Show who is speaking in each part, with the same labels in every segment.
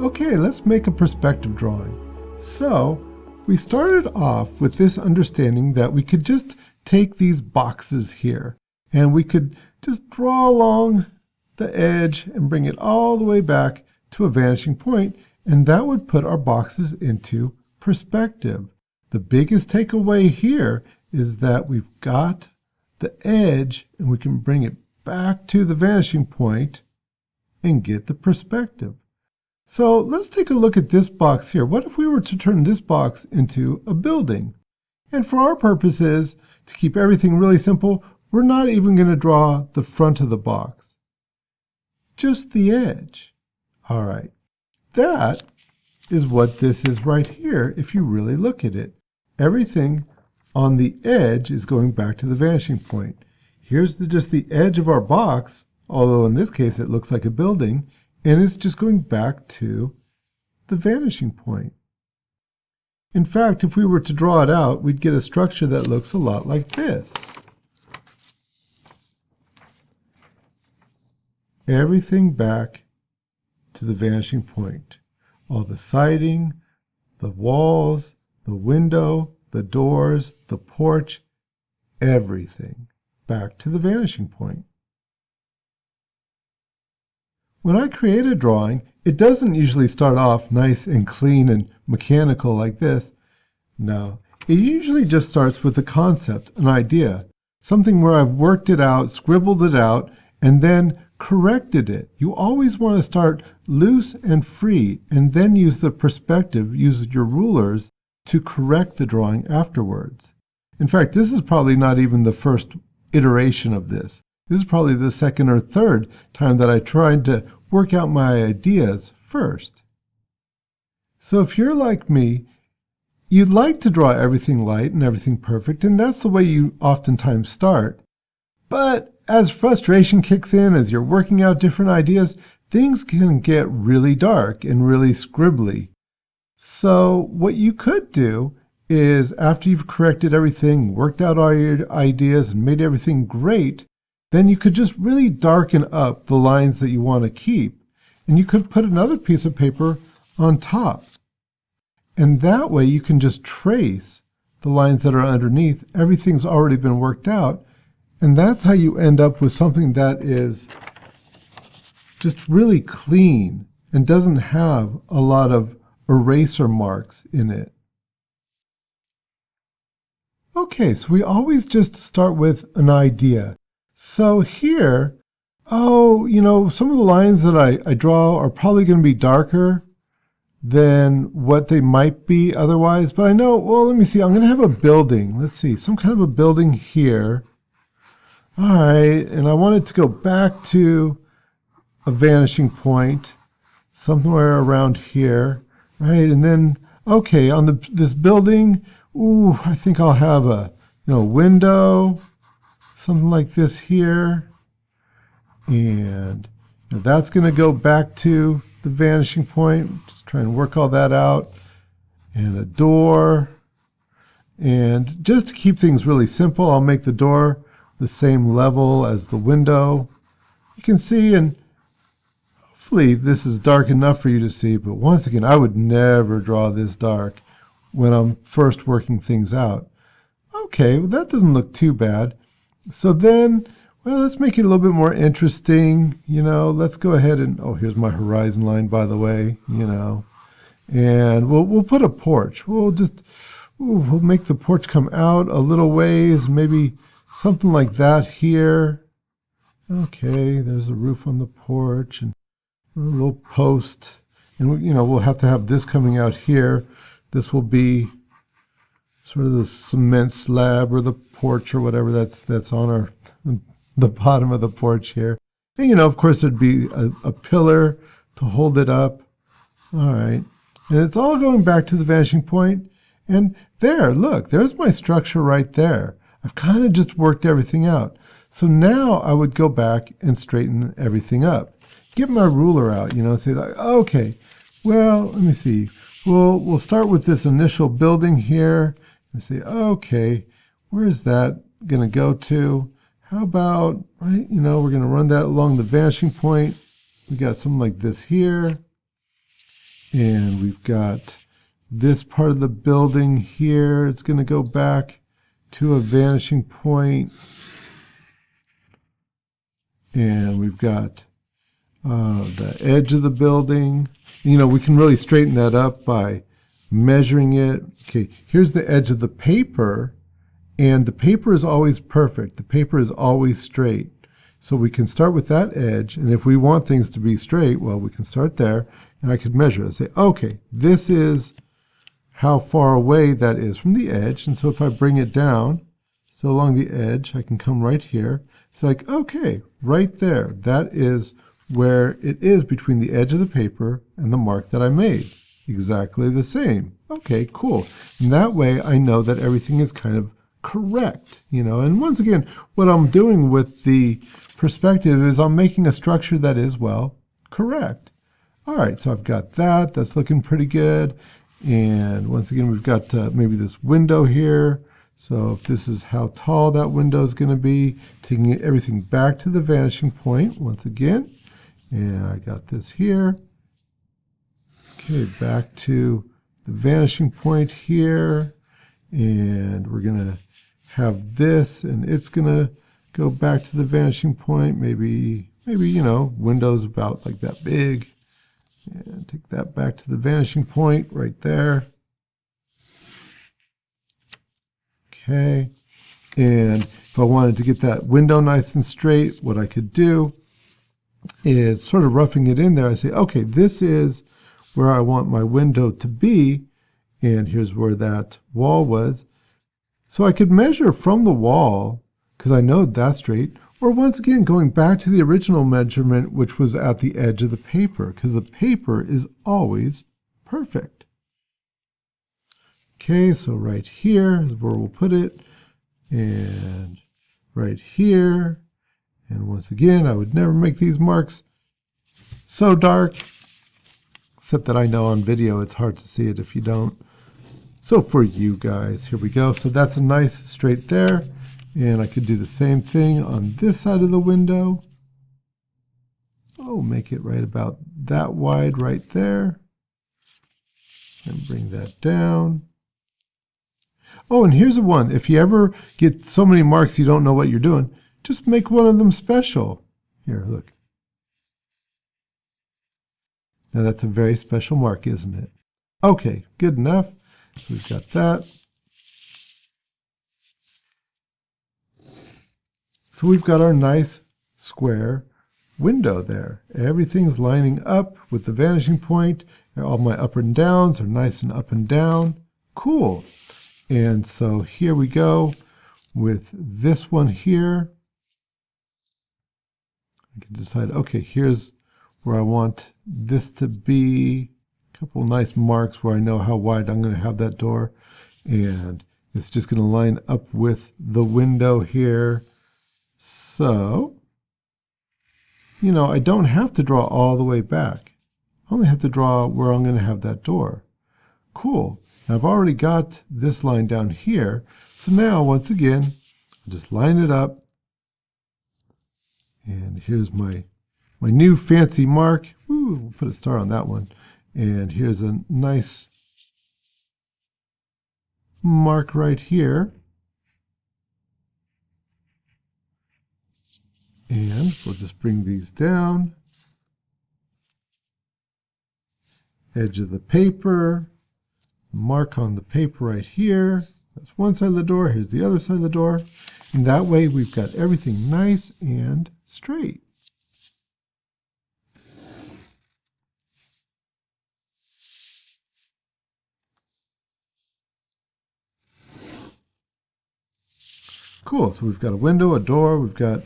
Speaker 1: Okay, let's make a perspective drawing. So we started off with this understanding that we could just take these boxes here and we could just draw along the edge and bring it all the way back to a vanishing point, and that would put our boxes into perspective. The biggest takeaway here is that we've got the edge and we can bring it back to the vanishing point and get the perspective. So let's take a look at this box here. What if we were to turn this box into a building? And for our purposes, to keep everything really simple, we're not even going to draw the front of the box, just the edge. All right, that is what this is right here if you really look at it. Everything on the edge is going back to the vanishing point. Here's just the edge of our box, although in this case it looks like a building, and it's just going back to the vanishing point. In fact, if we were to draw it out, we'd get a structure that looks a lot like this. Everything back to the vanishing point. All the siding, the walls, the window, the doors, the porch, everything back to the vanishing point. When I create a drawing, it doesn't usually start off nice and clean and mechanical like this. No, it usually just starts with a concept, an idea, something where I've worked it out, scribbled it out, and then corrected it. You always want to start loose and free and then use the perspective, use your rulers to correct the drawing afterwards. In fact, this is probably not even the first iteration of this. This is probably the second or third time that I tried to work out my ideas first. So if you're like me, you'd like to draw everything light and everything perfect, and that's the way you oftentimes start. But as frustration kicks in, as you're working out different ideas, things can get really dark and really scribbly. So what you could do is, after you've corrected everything, worked out all your ideas, and made everything great, then you could just really darken up the lines that you want to keep. And you could put another piece of paper on top. And that way you can just trace the lines that are underneath. Everything's already been worked out. And that's how you end up with something that is just really clean and doesn't have a lot of eraser marks in it. Okay, so we always just start with an idea. So here, some of the lines that I draw are probably going to be darker than what they might be otherwise. But I know, well, let me see, I'm going to have a building. Let's see, some kind of a building here. All right, and I want it to go back to a vanishing point, somewhere around here, right? And then, okay, on this building, I think I'll have a window, something like this here, and that's going to go back to the vanishing point. Just try and work all that out, and a door, and just to keep things really simple, I'll make the door the same level as the window. You can see, and hopefully this is dark enough for you to see, but once again, I would never draw this dark when I'm first working things out. Okay, well, that doesn't look too bad. So then, well, let's make it a little bit more interesting. Let's go ahead and, here's my horizon line, by the way, and we'll put a porch. We'll make the porch come out a little ways, maybe something like that here. Okay, there's a roof on the porch and a little post, and we'll have to have this coming out here. This will be sort of the cement slab or the porch or whatever that's on the bottom of the porch here. And of course there'd be a pillar to hold it up. All right, and it's all going back to the vanishing point. And there, look, there's my structure right there. I've kind of just worked everything out. So now I would go back and straighten everything up. Get my ruler out, say like, okay, well, let me see. We'll start with this initial building here and say, okay, where is that going to go to? How about, right, we're going to run that along the vanishing point. We got something like this here. And we've got this part of the building here. It's going to go back to a vanishing point. And we've got the edge of the building. You know, we can really straighten that up by measuring it. Okay, here's the edge of the paper, and the paper is always perfect. The paper is always straight. So we can start with that edge, and if we want things to be straight, well, we can start there, and I could measure it. Say, okay, this is how far away that is from the edge, and so if I bring it down, so along the edge, I can come right here. It's like, okay, right there, that is where it is between the edge of the paper and the mark that I made. Exactly the same. Okay, cool. And that way I know that everything is kind of correct, you know. And once again, what I'm doing with the perspective is I'm making a structure that is, well, correct. All right, so I've got that. That's looking pretty good. And once again, we've got maybe this window here. So if this is how tall that window is going to be, taking everything back to the vanishing point once again. And I got this here. Okay, back to the vanishing point here. And we're going to have this, and it's going to go back to the vanishing point. Maybe, you know, window's about like that big. And take that back to the vanishing point right there. Okay. And if I wanted to get that window nice and straight, what I could do is sort of roughing it in there. I say, okay, this is where I want my window to be, and here's where that wall was. So I could measure from the wall, because I know that's straight, or once again, going back to the original measurement, which was at the edge of the paper, because the paper is always perfect. Okay, so right here is where we'll put it, and right here. And once again, I would never make these marks so dark, except that I know on video it's hard to see it if you don't. So for you guys, here we go. So that's a nice straight there. And I could do the same thing on this side of the window. Oh, make it right about that wide right there. And bring that down. Oh, and here's one. If you ever get so many marks you don't know what you're doing, just make one of them special. Here, look. Now that's a very special mark, isn't it? Okay, good enough. So we've got that. So we've got our nice square window there. Everything's lining up with the vanishing point. All my up and downs are nice and up and down. Cool. And so here we go with this one here. I can decide, okay, here's where I want this to be. A couple nice marks where I know how wide I'm going to have that door. And it's just going to line up with the window here. So, you know, I don't have to draw all the way back. I only have to draw where I'm going to have that door. Cool. Now I've already got this line down here. So now, once again, I'll just line it up. And here's my new fancy mark. Ooh, we'll put a star on that one. And here's a nice mark right here. And we'll just bring these down. Edge of the paper. Mark on the paper right here. That's one side of the door. Here's the other side of the door. And that way we've got everything nice and straight. Cool. So we've got a window, a door. We've got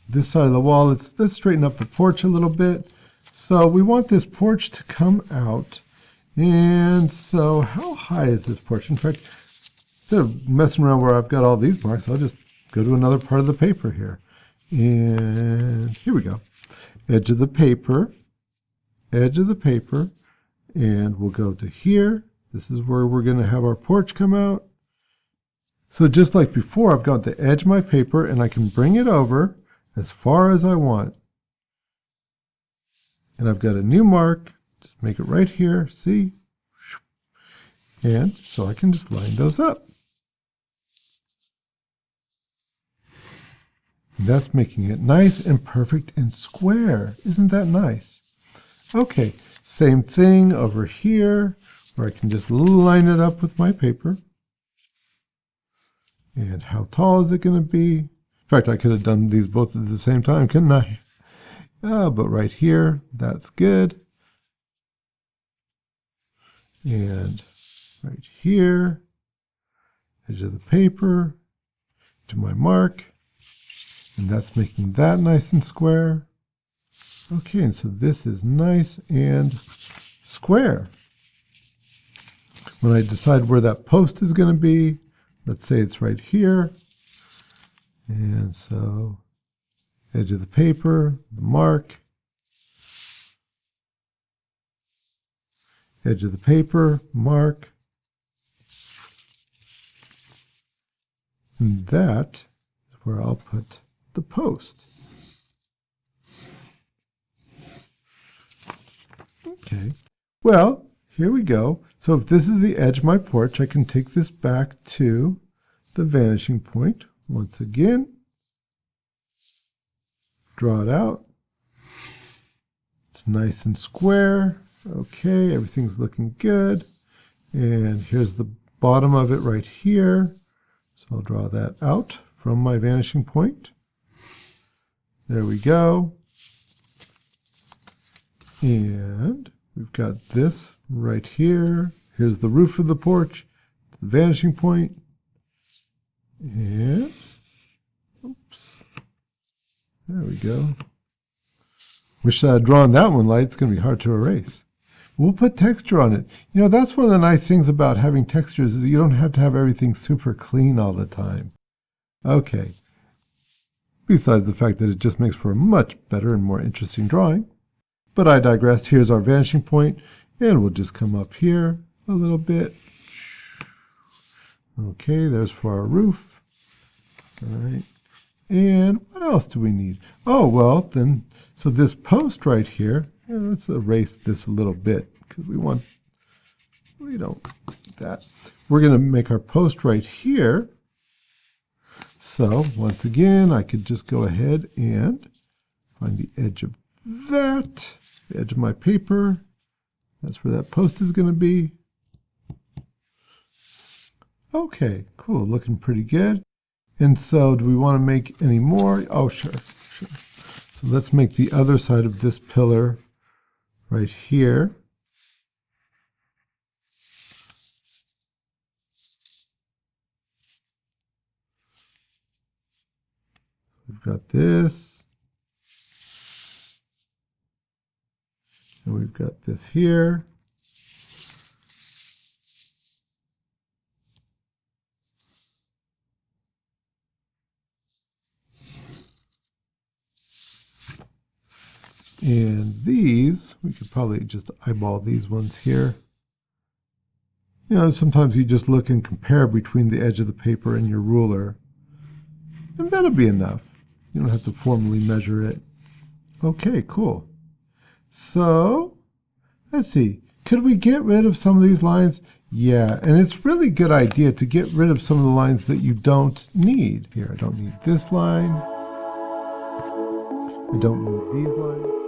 Speaker 1: this side of the wall. Let's straighten up the porch a little bit. So we want this porch to come out. And so how high is this porch? In fact, instead of messing around where I've got all these marks, I'll just go to another part of the paper here. And here we go. Edge of the paper, edge of the paper, and we'll go to here. This is where we're going to have our porch come out. So just like before, I've got the edge of my paper, and I can bring it over as far as I want. And I've got a new mark Just make it right here, see? And so I can just line those up. That's making it nice and perfect and square. Isn't that nice? Okay, same thing over here, where I can just line it up with my paper. And how tall is it going to be? In fact, I could have done these both at the same time, couldn't I? But right here, that's good. And right here, edge of the paper, to my mark. And that's making that nice and square. Okay, and so this is nice and square. When I decide where that post is going to be, let's say it's right here. And so edge of the paper, the mark, edge of the paper, mark. And that is where I'll put the post. Okay, well, here we go. So if this is the edge of my porch, I can take this back to the vanishing point. Once again, draw it out. It's nice and square. Okay, everything's looking good. And here's the bottom of it right here. So I'll draw that out from my vanishing point. There we go. And we've got this right here. Here's the roof of the porch, the vanishing point. And, oops, there we go. Wish I had drawn that one light. It's going to be hard to erase. We'll put texture on it. You know, that's one of the nice things about having textures is you don't have to have everything super clean all the time. Okay. Besides the fact that it just makes for a much better and more interesting drawing. But I digress. Here's our vanishing point, and we'll just come up here a little bit. Okay, there's for our roof. All right. And what else do we need? Oh, well, then, so this post right here, let's erase this a little bit because we don't need that. We're going to make our post right here. So once again, I could just go ahead and find the edge of that, the edge of my paper. That's where that post is going to be. Okay, cool, looking pretty good. And so do we want to make any more? Oh, sure. So let's make the other side of this pillar right here. We've got this. And we've got this here. And these, we could probably just eyeball these ones here. You know, sometimes you just look and compare between the edge of the paper and your ruler. And that'll be enough. You don't have to formally measure it. Okay, cool. So, let's see. Could we get rid of some of these lines? Yeah, and it's really a good idea to get rid of some of the lines that you don't need. Here, I don't need this line. I don't need these lines.